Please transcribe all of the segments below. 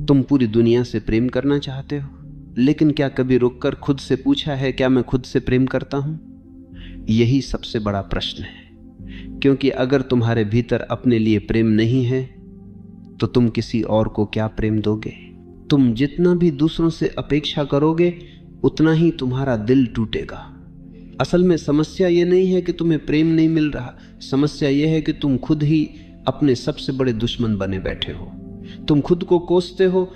तुम पूरी दुनिया से प्रेम करना चाहते हो, लेकिन क्या कभी रुककर खुद से पूछा है, क्या मैं खुद से प्रेम करता हूं? यही सबसे बड़ा प्रश्न है। क्योंकि अगर तुम्हारे भीतर अपने लिए प्रेम नहीं है तो तुम किसी और को क्या प्रेम दोगे? तुम जितना भी दूसरों से अपेक्षा करोगे उतना ही तुम्हारा दिल टूटेगा। असल में समस्या यह नहीं है कि तुम्हें प्रेम नहीं मिल रहा, समस्या यह है कि तुम खुद ही अपने सबसे बड़े दुश्मन बने बैठे हो। तुम खुद को कोसते हो,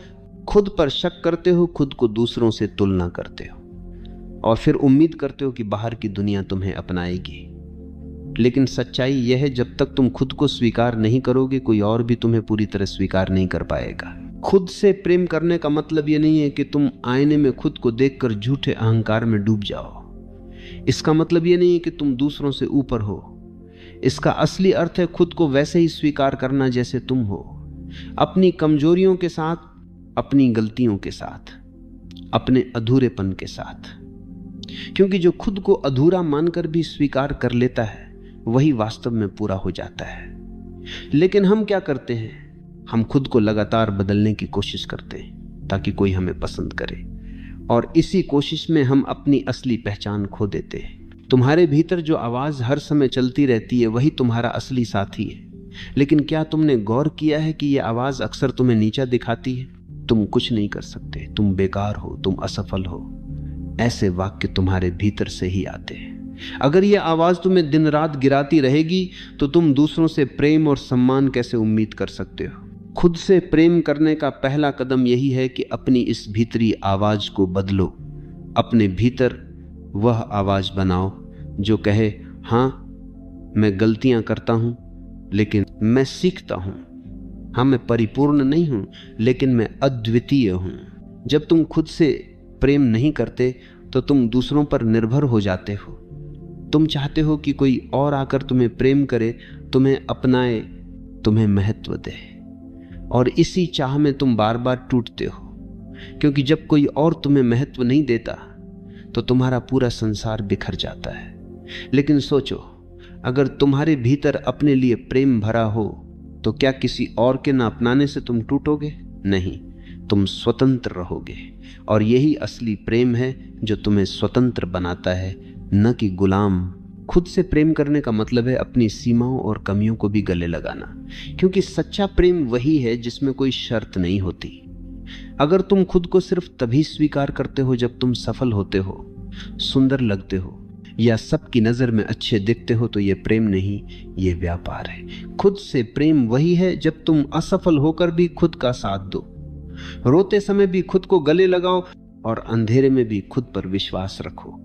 खुद पर शक करते हो, खुद को दूसरों से तुलना करते हो और फिर उम्मीद करते हो कि बाहर की दुनिया तुम्हें अपनाएगी। लेकिन सच्चाई यह है, जब तक तुम खुद को स्वीकार नहीं करोगे कोई और भी तुम्हें पूरी तरह स्वीकार नहीं कर पाएगा। खुद से प्रेम करने का मतलब यह नहीं है कि तुम आईने में खुद को देखकर झूठे अहंकार में डूब जाओ। इसका मतलब यह नहीं है कि तुम दूसरों से ऊपर हो। इसका असली अर्थ है खुद को वैसे ही स्वीकार करना जैसे तुम हो, अपनी कमजोरियों के साथ, अपनी गलतियों के साथ, अपने अधूरेपन के साथ। क्योंकि जो खुद को अधूरा मानकर भी स्वीकार कर लेता है वही वास्तव में पूरा हो जाता है। लेकिन हम क्या करते हैं, हम खुद को लगातार बदलने की कोशिश करते हैं ताकि कोई हमें पसंद करे, और इसी कोशिश में हम अपनी असली पहचान खो देते हैं। तुम्हारे भीतर जो आवाज हर समय चलती रहती है वही तुम्हारा असली साथी है। लेकिन क्या तुमने गौर किया है कि यह आवाज अक्सर तुम्हें नीचा दिखाती है? तुम कुछ नहीं कर सकते, तुम बेकार हो, तुम असफल हो, ऐसे वाक्य तुम्हारे भीतर से ही आते हैं। अगर यह आवाज तुम्हें दिन रात गिराती रहेगी तो तुम दूसरों से प्रेम और सम्मान कैसे उम्मीद कर सकते हो? खुद से प्रेम करने का पहला कदम यही है कि अपनी इस भीतरी आवाज को बदलो। अपने भीतर वह आवाज बनाओ जो कहे, हाँ मैं गलतियां करता हूं लेकिन मैं सीखता हूं। हाँ मैं परिपूर्ण नहीं हूं लेकिन मैं अद्वितीय हूं। जब तुम खुद से प्रेम नहीं करते तो तुम दूसरों पर निर्भर हो जाते हो। तुम चाहते हो कि कोई और आकर तुम्हें प्रेम करे, तुम्हें अपनाए, तुम्हें महत्व दे, और इसी चाह में तुम बार बार टूटते हो। क्योंकि जब कोई और तुम्हें महत्व नहीं देता तो तुम्हारा पूरा संसार बिखर जाता है। लेकिन सोचो, अगर तुम्हारे भीतर अपने लिए प्रेम भरा हो तो क्या किसी और के न अपनाने से तुम टूटोगे? नहीं, तुम स्वतंत्र रहोगे। और यही असली प्रेम है जो तुम्हें स्वतंत्र बनाता है, न कि गुलाम। खुद से प्रेम करने का मतलब है अपनी सीमाओं और कमियों को भी गले लगाना, क्योंकि सच्चा प्रेम वही है जिसमें कोई शर्त नहीं होती। अगर तुम खुद को सिर्फ तभी स्वीकार करते हो जब तुम सफल होते हो, सुंदर लगते हो या सबकी नजर में अच्छे दिखते हो, तो यह प्रेम नहीं, यह व्यापार है। खुद से प्रेम वही है जब तुम असफल होकर भी खुद का साथ दो, रोते समय भी खुद को गले लगाओ और अंधेरे में भी खुद पर विश्वास रखो।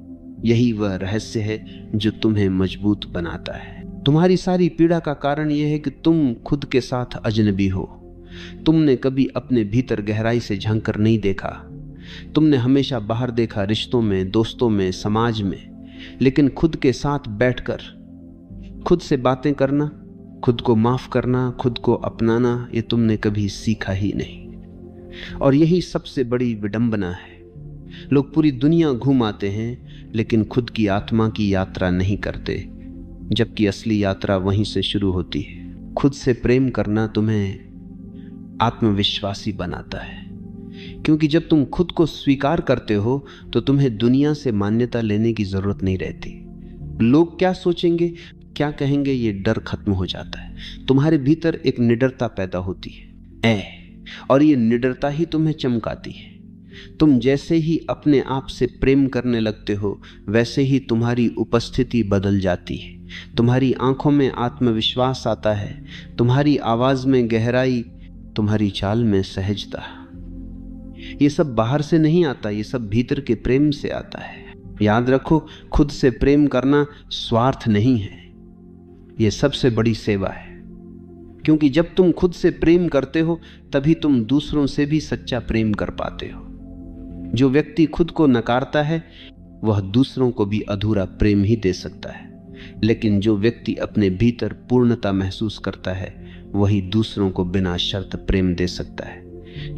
यही वह रहस्य है जो तुम्हें मजबूत बनाता है। तुम्हारी सारी पीड़ा का कारण यह है कि तुम खुद के साथ अजनबी हो। तुमने कभी अपने भीतर गहराई से झांककर नहीं देखा। तुमने हमेशा बाहर देखा, रिश्तों में, दोस्तों में, समाज में, लेकिन खुद के साथ बैठकर खुद से बातें करना, खुद को माफ करना, खुद को अपनाना, ये तुमने कभी सीखा ही नहीं। और यही सबसे बड़ी विडंबना है। लोग पूरी दुनिया घूम आते हैं लेकिन खुद की आत्मा की यात्रा नहीं करते, जबकि असली यात्रा वहीं से शुरू होती है। खुद से प्रेम करना तुम्हें आत्मविश्वासी बनाता है, क्योंकि जब तुम खुद को स्वीकार करते हो तो तुम्हें दुनिया से मान्यता लेने की जरूरत नहीं रहती। लोग क्या सोचेंगे, क्या कहेंगे, ये डर खत्म हो जाता है। तुम्हारे भीतर एक निडरता पैदा होती है, और ये निडरता ही तुम्हें चमकाती है। तुम जैसे ही अपने आप से प्रेम करने लगते हो वैसे ही तुम्हारी उपस्थिति बदल जाती है। तुम्हारी आंखों में आत्मविश्वास आता है, तुम्हारी आवाज में गहराई, तुम्हारी चाल में सहजता। ये सब बाहर से नहीं आता, ये सब भीतर के प्रेम से आता है। याद रखो, खुद से प्रेम करना स्वार्थ नहीं है, ये सबसे बड़ी सेवा है। क्योंकि जब तुम खुद से प्रेम करते हो तभी तुम दूसरों से भी सच्चा प्रेम कर पाते हो। जो व्यक्ति खुद को नकारता है वह दूसरों को भी अधूरा प्रेम ही दे सकता है, लेकिन जो व्यक्ति अपने भीतर पूर्णता महसूस करता है वही दूसरों को बिना शर्त प्रेम दे सकता है।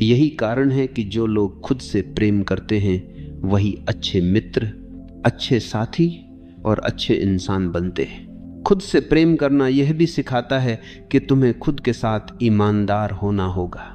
यही कारण है कि जो लोग खुद से प्रेम करते हैं वही अच्छे मित्र, अच्छे साथी और अच्छे इंसान बनते हैं। खुद से प्रेम करना यह भी सिखाता है कि तुम्हें खुद के साथ ईमानदार होना होगा।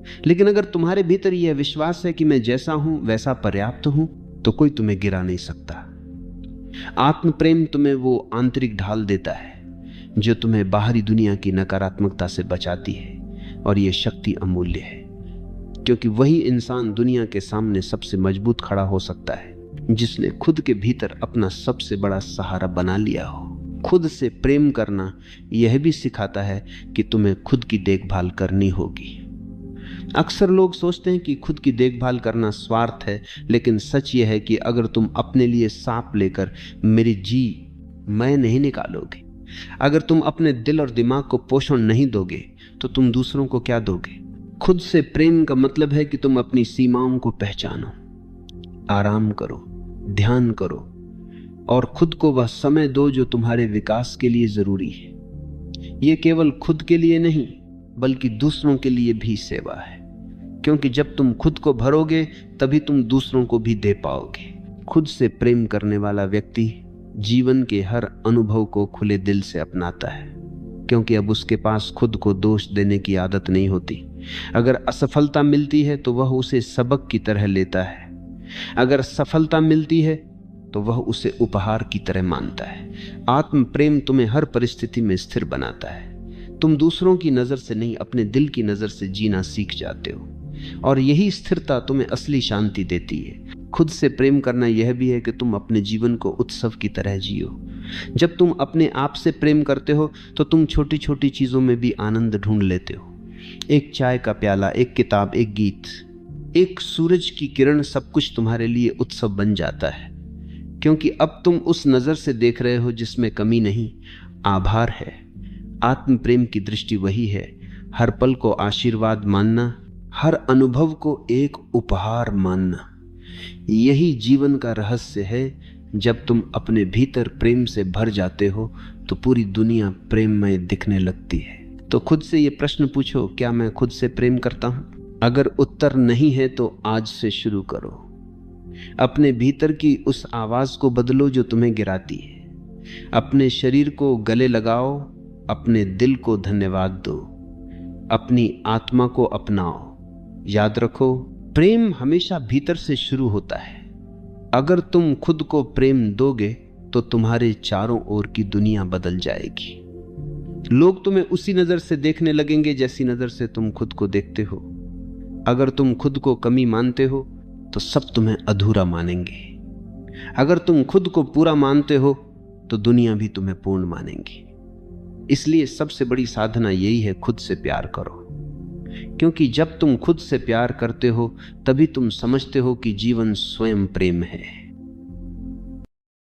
लेकिन अगर तुम्हारे भीतर यह विश्वास है कि मैं जैसा हूं वैसा पर्याप्त हूं, तो कोई तुम्हें गिरा नहीं सकता। आत्म प्रेम तुम्हें वो आंतरिक ढाल देता है जो तुम्हें बाहरी दुनिया की नकारात्मकता से बचाती है, और यह शक्ति अमूल्य है, क्योंकि वही इंसान दुनिया के सामने सबसे मजबूत खड़ा हो सकता है जिसने खुद के भीतर अपना सबसे बड़ा सहारा बना लिया हो। खुद से प्रेम करना यह भी सिखाता है कि तुम्हें खुद की देखभाल करनी होगी। अक्सर लोग सोचते हैं कि खुद की देखभाल करना स्वार्थ है, लेकिन सच यह है कि अगर तुम अपने लिए सांप लेकर मेरी जी मैं नहीं निकालोगे, अगर तुम अपने दिल और दिमाग को पोषण नहीं दोगे, तो तुम दूसरों को क्या दोगे? खुद से प्रेम का मतलब है कि तुम अपनी सीमाओं को पहचानो, आराम करो, ध्यान करो और खुद को वह समय दो जो तुम्हारे विकास के लिए जरूरी है। यह केवल खुद के लिए नहीं बल्कि दूसरों के लिए भी सेवा है, क्योंकि जब तुम खुद को भरोगे तभी तुम दूसरों को भी दे पाओगे। खुद से प्रेम करने वाला व्यक्ति जीवन के हर अनुभव को खुले दिल से अपनाता है, क्योंकि अब उसके पास खुद को दोष देने की आदत नहीं होती। अगर असफलता मिलती है तो वह उसे सबक की तरह लेता है, अगर सफलता मिलती है तो वह उसे उपहार की तरह मानता है। आत्म प्रेम तुम्हें हर परिस्थिति में स्थिर बनाता है। तुम दूसरों की नजर से नहीं, अपने दिल की नजर से जीना सीख जाते हो, और यही स्थिरता तुम्हें असली शांति देती है। खुद से प्रेम करना यह भी है कि तुम अपने जीवन को उत्सव की तरह जियो। जब तुम अपने आप से प्रेम करते हो तो तुम छोटी छोटी चीजों में भी आनंद ढूंढ लेते हो। एक चाय का प्याला, एक किताब, एक गीत, एक सूरज की किरण, सब कुछ तुम्हारे लिए उत्सव बन जाता है, क्योंकि अब तुम उस नजर से देख रहे हो जिसमें कमी नहीं, आभार है। आत्म प्रेम की दृष्टि वही है, हर पल को आशीर्वाद मानना, हर अनुभव को एक उपहार मानना। यही जीवन का रहस्य है। जब तुम अपने भीतर प्रेम से भर जाते हो तो पूरी दुनिया प्रेममय दिखने लगती है। तो खुद से ये प्रश्न पूछो, क्या मैं खुद से प्रेम करता हूं? अगर उत्तर नहीं है तो आज से शुरू करो। अपने भीतर की उस आवाज को बदलो जो तुम्हें गिराती है। अपने शरीर को गले लगाओ, अपने दिल को धन्यवाद दो, अपनी आत्मा को अपनाओ। याद रखो, प्रेम हमेशा भीतर से शुरू होता है। अगर तुम खुद को प्रेम दोगे तो तुम्हारे चारों ओर की दुनिया बदल जाएगी। लोग तुम्हें उसी नजर से देखने लगेंगे जैसी नजर से तुम खुद को देखते हो। अगर तुम खुद को कमी मानते हो तो सब तुम्हें अधूरा मानेंगे। अगर तुम खुद को पूरा मानते हो तो दुनिया भी तुम्हें पूर्ण मानेंगी। इसलिए सबसे बड़ी साधना यही है, खुद से प्यार करो, क्योंकि जब तुम खुद से प्यार करते हो तभी तुम समझते हो कि जीवन स्वयं प्रेम है।